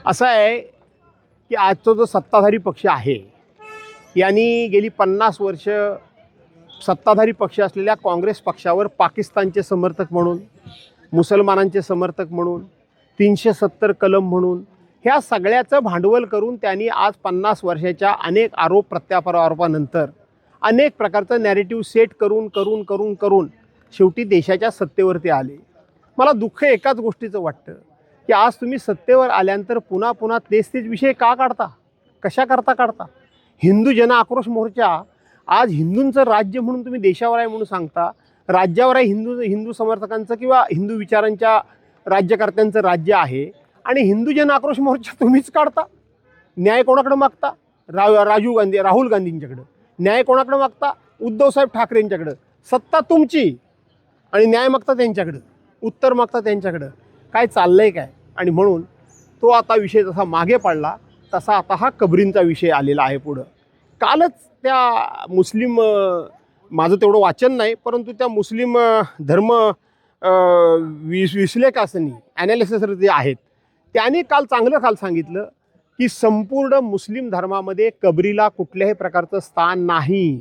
असं आहे की आजचा जो सत्ताधारी पक्ष आहे यांनी गेली 50 वर्ष सत्ताधारी पक्ष असलेल्या काँग्रेस पक्षावर पाकिस्तानचे समर्थक म्हणून, मुसलमानांचे समर्थक म्हणून, 370 कलम म्हणून ह्या सगळ्याचं भांडवल करून त्यांनी आज 50 वर्षाच्या अनेक आरोप प्रत्यारोपानंतर अनेक प्रकारचं नॅरेटिव्ह सेट करून शेवटी देशाच्या सत्तेवरती आले. मला दुःख एकाच गोष्टीचं वाटतं की आज तुम्ही सत्तेवर आल्यानंतर पुन्हा तेच विषय का काढता, कशा करता काढता. हिंदू जन आक्रोश मोर्चा आज हिंदूंचं राज्य म्हणून तुम्ही देशावर आहे म्हणून सांगता, राज्यावर आहे हिंदू समर्थकांचं किंवा हिंदू विचारांच्या राज्यकर्त्यांचं राज्य आहे आणि हिंदू जन आक्रोश मोर्चा तुम्हीच काढता. न्याय कोणाकडे मागता? राहुल गांधींच्याकडं. न्याय कोणाकडे मागता? उद्धवसाहेब ठाकरेंच्याकडं. सत्ता तुमची आणि न्याय मागता त्यांच्याकडं, उत्तर मागता त्यांच्याकडं. काय चाललंय काय? आणि म्हणून तो आता विषय जसा मागे पडला तसा आता हा कबरींचा विषय आलेला आहे पुढं. कालच त्या मुस्लिम, माझं तेवढं वाचन नाही, परंतु त्या मुस्लिम धर्म विश्लेषकांनी ॲनालिसिस जे आहेत त्यांनी काल सांगितलं की संपूर्ण मुस्लिम धर्मामध्ये कबरीला कुठल्याही प्रकारचं स्थान नाही.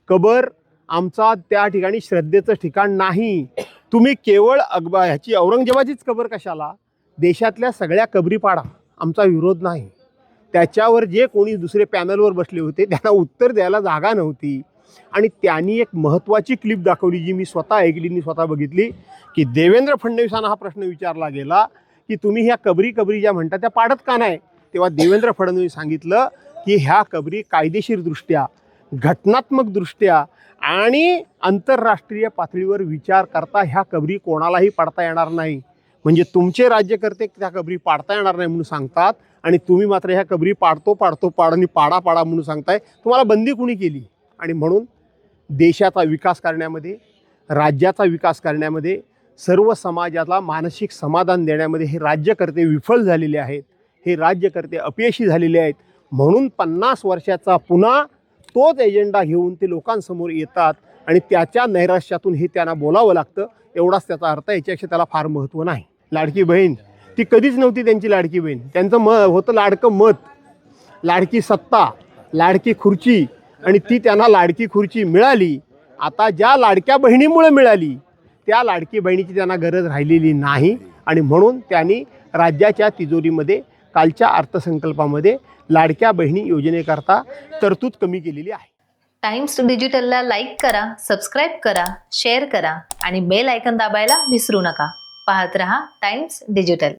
कबर आमचा त्या ठिकाणी श्रद्धेचं ठिकाण नाही. तुम्ही केवळ ह्याची औरंगजेबाचीच कबर कशाला, देशातल्या सगळ्या कबरी पाडा, आमचा विरोध नाही. त्याच्यावर जे कोणी दुसरे पॅनलवर बसले होते त्यांना उत्तर द्यायला जागा नव्हती आणि त्यांनी एक महत्त्वाची क्लिप दाखवली जी मी स्वतः ऐकली, मी स्वतः बघितली की देवेंद्र फडणवीसांना हा प्रश्न विचारला गेला की तुम्ही ह्या कबरी ज्या म्हणता त्या पाडत का नाही. तेव्हा देवेंद्र फडणवीस सांगितलं की ह्या कबरी कायदेशीरदृष्ट्या, घटनात्मकदृष्ट्या आणि आंतरराष्ट्रीय पातळीवर विचार करता ह्या कबरी कोणालाही पाडता येणार नाही. म्हणजे तुमचे राज्यकर्ते त्या कबरी पाडता येणार नाही म्हणून सांगतात आणि तुम्ही मात्र ह्या कबरी पाडतो आणि पाडा म्हणून सांगताय. तुम्हाला बंदी कुणी केली? आणि म्हणून देशाचा विकास करण्यामध्ये, राज्याचा विकास करण्यामध्ये, सर्व समाजाला मानसिक समाधान देण्यामध्ये हे राज्यकर्ते विफल झालेले आहेत, हे राज्यकर्ते अपयशी झालेले आहेत. म्हणून 50 वर्षाचा पुन्हा तोच एजेंडा घेऊन ते लोकांसमोर येतात आणि त्याच्या नैराश्यातून हे त्यांना बोलावं लागतं. एवढाच त्याचा अर्थ. याच्यापेक्षा त्याला फार महत्त्व नाही. लाडकी बहीण ती कधीच नव्हती त्यांची लाडकी बहीण. त्यांचं होतं लाडकं मत, लाडकी सत्ता, लाडकी खुर्ची आणि ती त्यांना लाडकी खुर्ची मिळाली. आता ज्या लाडक्या बहिणीमुळे मिळाली त्या लाडकी बहिणीची त्यांना गरज राहिलेली नाही आणि म्हणून त्यांनी राज्याच्या तिजोरीमध्ये कालच्या अर्थसंकल्पामध्ये लाडक्या बहिणी योजनेकरता तरतूद कमी केलेली आहे. टाइम्स डिजिटलला लाईक करा, सबस्क्राईब करा, शेअर करा आणि बेल आयकॉन दाबायला विसरू नका. पाहत रहा टाइम्स डिजिटल.